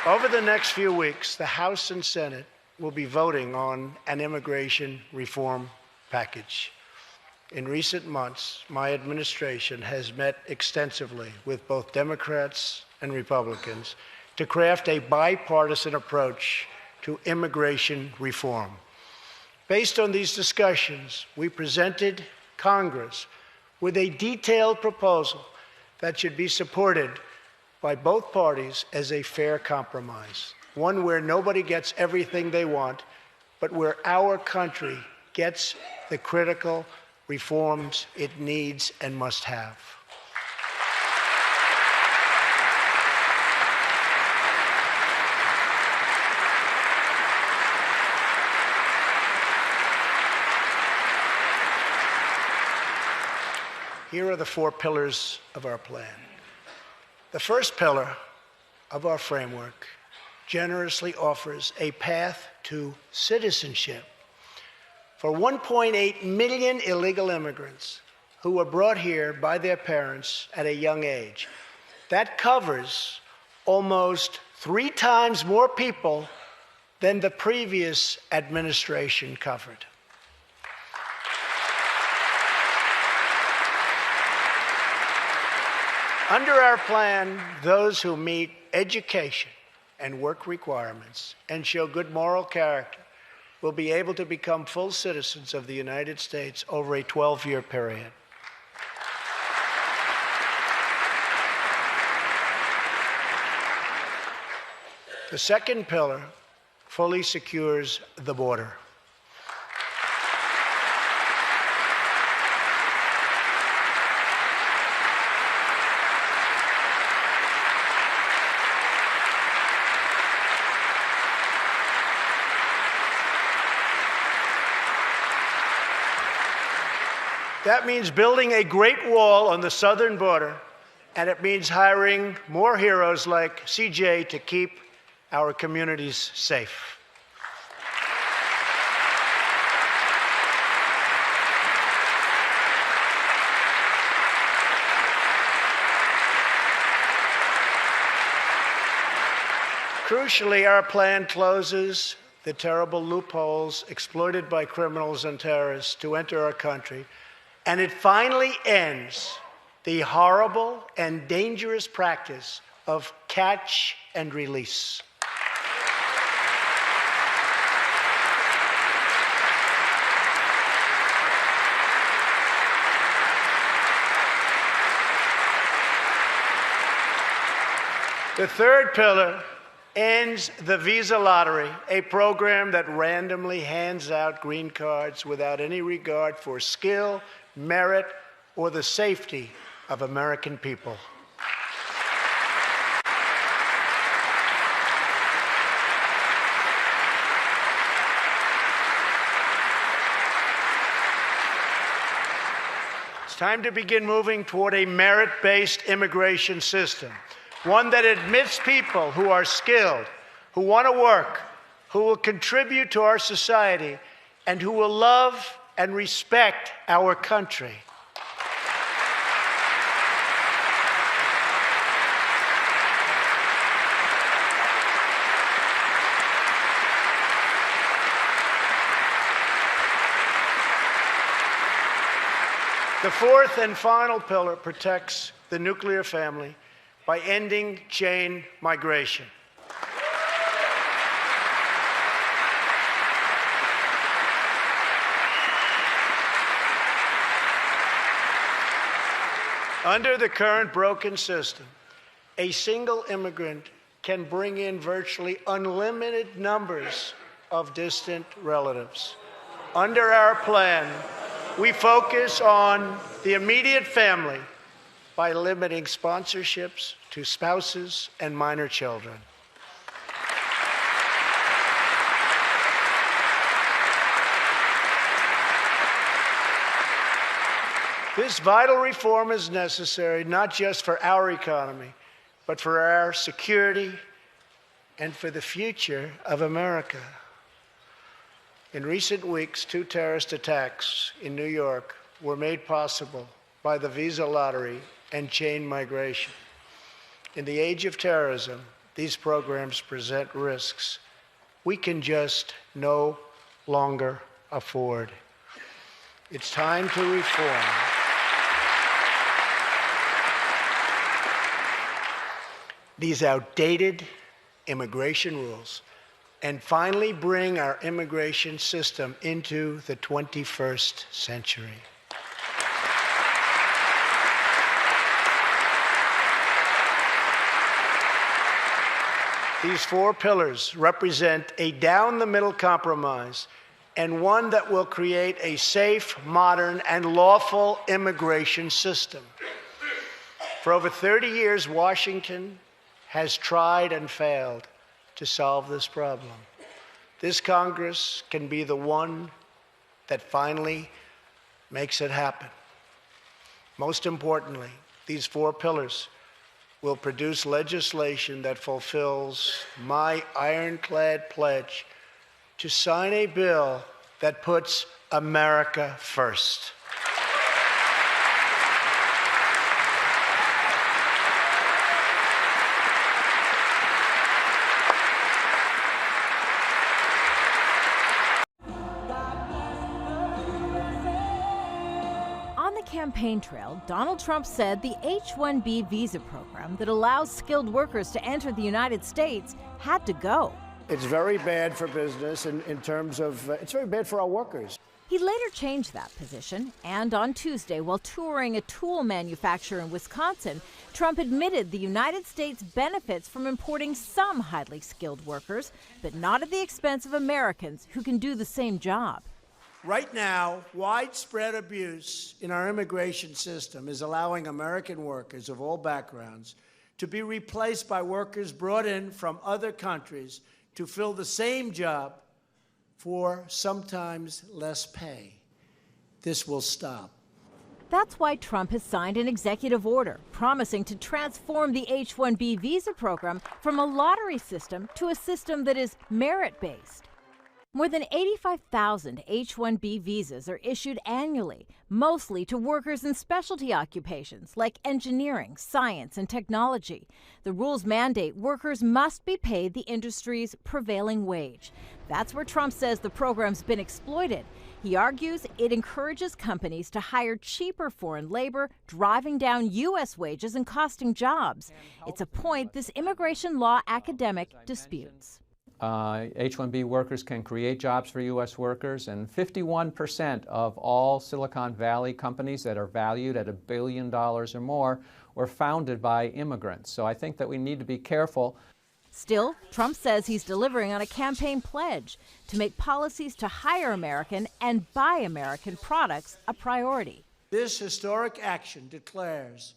Over the next few weeks, the House and Senate will be voting on an immigration reform package. In recent months, my administration has met extensively with both Democrats and Republicans to craft a bipartisan approach to immigration reform. Based on these discussions, we presented Congress with a detailed proposal that should be supported by both parties as a fair compromise, one where nobody gets everything they want, but where our country gets the critical reforms it needs and must have. Here are the 4 pillars of our plan. The first pillar of our framework generously offers a path to citizenship for 1.8 million illegal immigrants who were brought here by their parents at a young age. That covers almost 3 times more people than the previous administration covered. Under our plan, those who meet education and work requirements and show good moral character will be able to become full citizens of the United States over a 12-year period. The second pillar fully secures the border. That means building a great wall on the southern border, and it means hiring more heroes like CJ to keep our communities safe. Crucially, our plan closes the terrible loopholes exploited by criminals and terrorists to enter our country, and it finally ends the horrible and dangerous practice of catch and release. The third pillar ends the visa lottery, a program that randomly hands out green cards without any regard for skill, merit, or the safety of American people. It's time to begin moving toward a merit-based immigration system, one that admits people who are skilled, who want to work, who will contribute to our society, and who will love and respect our country. The fourth and final pillar protects the nuclear family by ending chain migration. Under the current broken system, a single immigrant can bring in virtually unlimited numbers of distant relatives. Under our plan, we focus on the immediate family by limiting sponsorships to spouses and minor children. This vital reform is necessary not just for our economy, but for our security and for the future of America. In recent weeks, 2 terrorist attacks in New York were made possible by the visa lottery and chain migration. In the age of terrorism, these programs present risks we can just no longer afford. It's time to reform these outdated immigration rules and finally bring our immigration system into the 21st century. These four pillars represent a down-the-middle compromise and one that will create a safe, modern, and lawful immigration system. For over 30 years, Washington has tried and failed to solve this problem. This Congress can be the one that finally makes it happen. Most importantly, these four pillars will produce legislation that fulfills my ironclad pledge to sign a bill that puts America first. Campaign trail, Donald Trump said the H-1B visa program that allows skilled workers to enter the United States had to go. It's very bad for business in terms of, it's very bad for our workers. He later changed that position, and on Tuesday, while touring a tool manufacturer in Wisconsin, Trump admitted the United States benefits from importing some highly skilled workers, but not at the expense of Americans who can do the same job. Right now, widespread abuse in our immigration system is allowing American workers of all backgrounds to be replaced by workers brought in from other countries to fill the same job for sometimes less pay. This will stop. That's why Trump has signed an executive order promising to transform the H-1B visa program from a lottery system to a system that is merit-based. More than 85,000 H-1B visas are issued annually, mostly to workers in specialty occupations like engineering, science, and technology. The rules mandate workers must be paid the industry's prevailing wage. That's where Trump says the program's been exploited. He argues it encourages companies to hire cheaper foreign labor, driving down U.S. wages and costing jobs. It's a point this immigration law academic disputes. H-1B workers can create jobs for U.S. workers, and 51% of all Silicon Valley companies that are valued at $1 billion or more were founded by immigrants. So I think that we need to be careful. Still, Trump says he's delivering on a campaign pledge to make policies to hire American and buy American products a priority. This historic action declares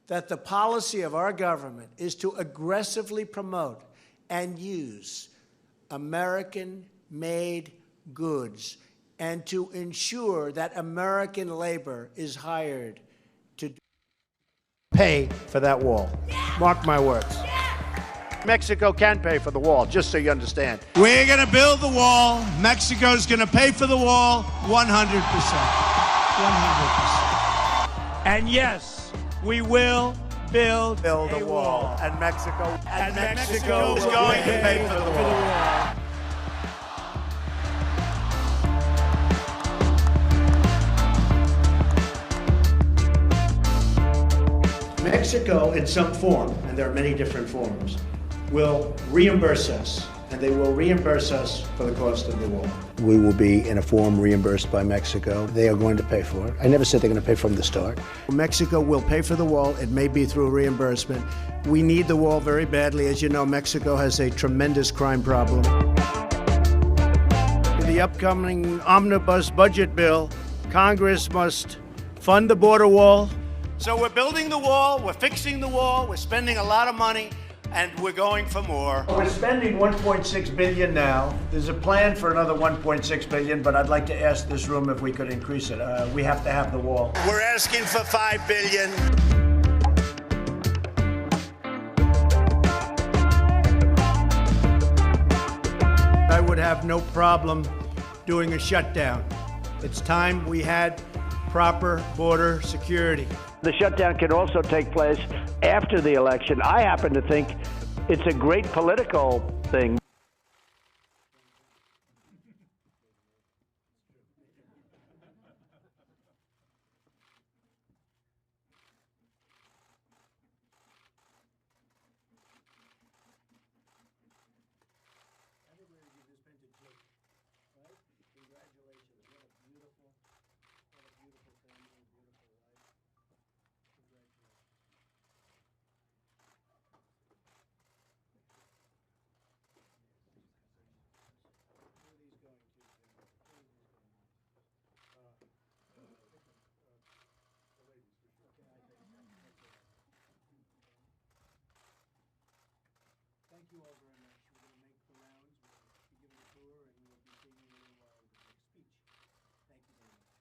that the policy of our government is to aggressively promote and use American-made goods and to ensure that American labor is hired to pay for that wall. Yeah. Mark my words. Yeah. Mexico can pay for the wall, just so you understand. We're going to build the wall. Mexico's going to pay for the wall 100%. 100%. And yes, we will build a wall. And Mexico is going to pay for the wall. Mexico, in some form, and there are many different forms, will reimburse us, and they will reimburse us for the cost of the wall. We will be, in a form, reimbursed by Mexico. They are going to pay for it. I never said they're going to pay from the start. Mexico will pay for the wall. It may be through reimbursement. We need the wall very badly. As you know, Mexico has a tremendous crime problem. In the upcoming omnibus budget bill, Congress must fund the border wall. So we're building the wall, we're fixing the wall, we're spending a lot of money, and we're going for more. We're spending $1.6 billion now. There's a plan for another $1.6 billion, but I'd like to ask this room if we could increase it. We have to have the wall. We're asking for $5 billion. I would have no problem doing a shutdown. It's time we had proper border security. The shutdown can also take place after the election. I happen to think It's a great political thing. Thank you all very much. We're going to make the rounds. We'll be giving a tour, and we'll be seeing you in a little while with the next speech. Thank you very much.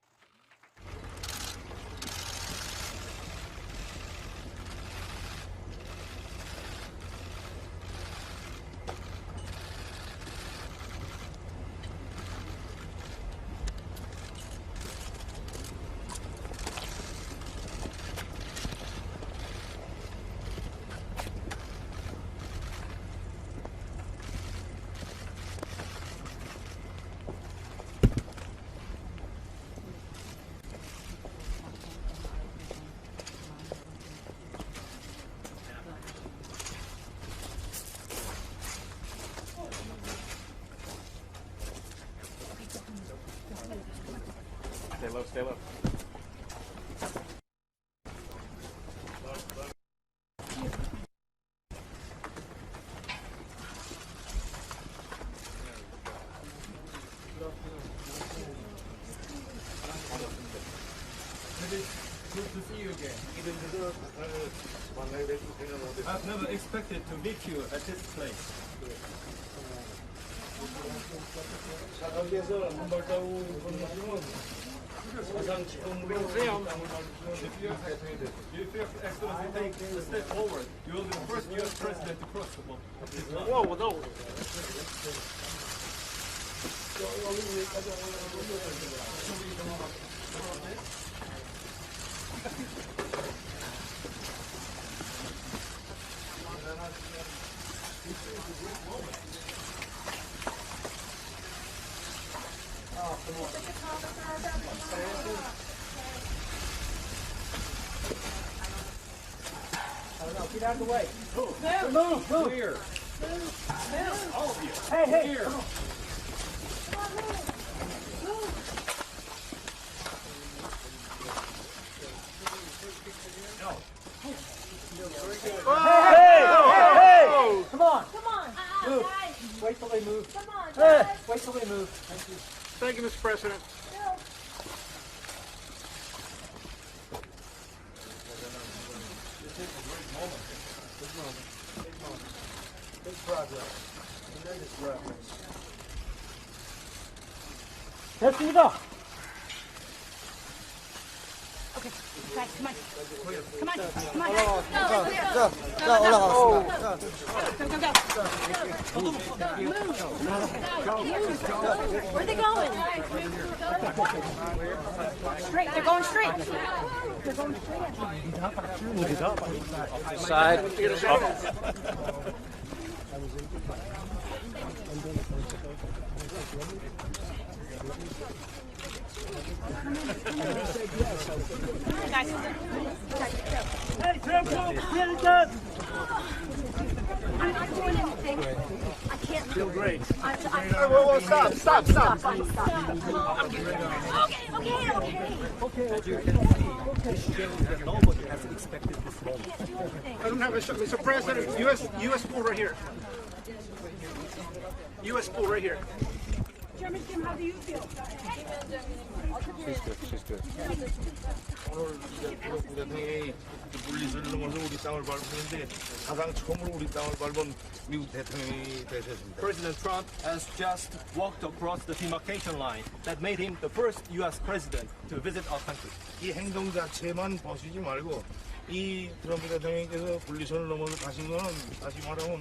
Stay low, stay low. Good to see you again. I've never expected to meet you at this place. If your Excellency takes a step forward, you will be the first U.S. president to cross the line. Whoa, no. Get out of the way. Move. Clear. Move. All of you. Hey. Clear. Come on. Hey! Come on. Move. Wait till they move. Come on, Hey! guys. Wait till they move. Thank you. Thank you, Mr. President. Big progress. Tremendous progress. 됐습니다. Okay, guys, come on. Come on. 자, 올라가겠습니다. Where are they going? Straight. They're going straight. Side. Guys. Hey, Timp, get it done. I'm not doing anything. I can't. Feel great. Whoa, stop. Stop. Okay. Nobody has expected this moment. I don't have a shot. Mr. President, U.S. pool right here. U.S. pool right here. Chairman Kim, how do you feel? She's good. 오늘 트럼프 대통령이 물리를 넘어서 우리 땅을 밟았는데 사상 처음으로 우리 땅을 밟은 미국 대통령이 되셨습니다. President Trump has just walked across the demarcation line that made him the first U.S. president to visit our country. 이 행동 자체만 보시지 말고 이 트럼프 대통령께서 분리선을 넘어서 가신 거는 다시 말하면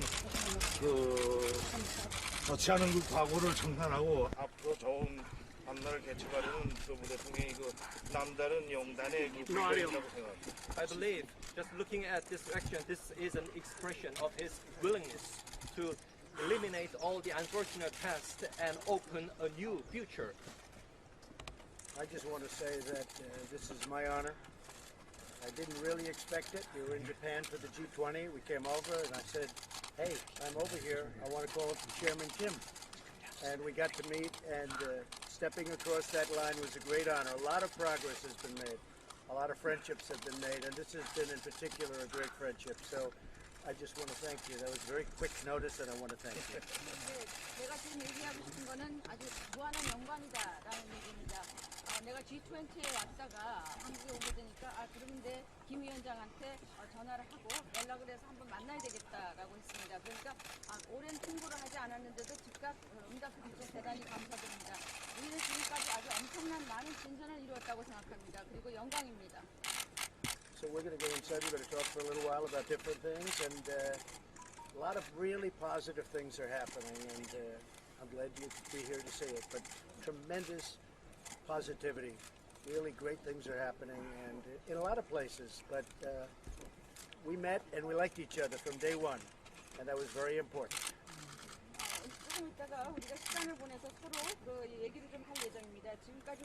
좋지 않은 그 과거를 청산하고 앞으로 좋은 앞날을 개척하려는 트럼프 대통령이 그 남다른 용단의 그 불변이라고 생각합니다. I believe, just looking at this action, this is an expression of his willingness to eliminate all the unfortunate past and open a new future. I just want to say that this is my honor. I didn't really expect it. We were in Japan for the G20. We came over and I said, hey, I'm over here. I want to call Chairman Timp. And we got to meet, and stepping across that line was a great honor. A lot of progress has been made. A lot of friendships have been made, and this has been in particular a great friendship. So I just want to thank you. That was very quick notice, and I want to thank you. 내가 지금 얘기하고 싶은 거는 아주 무한한 영광이다라는 얘기입니다. 내가 G20에 왔다가 한국에 오게 되니까 그런데 김 위원장한테 전화를 하고 연락을 해서 한번 만나야 되겠다라고 했습니다. 그러니까 오랜 통보를 하지 않았는데도 즉각 응답해 주셔서 대단히 감사드립니다. 우리는 지금까지 아주 엄청난 많은 진전을 이루었다고 생각합니다. 그리고 영광입니다. So we're going to go inside. We're going to talk for a little while about different things, and a lot of really positive things are happening, and I'm glad you could be here to see it. But tremendous positivity, really great things are happening, and in a lot of places. But we met and we liked each other from day one, and that was very important. 조금 있다가 우리가 시간을 보내서 서로 그 얘기를 좀 할 예정입니다. 지금까지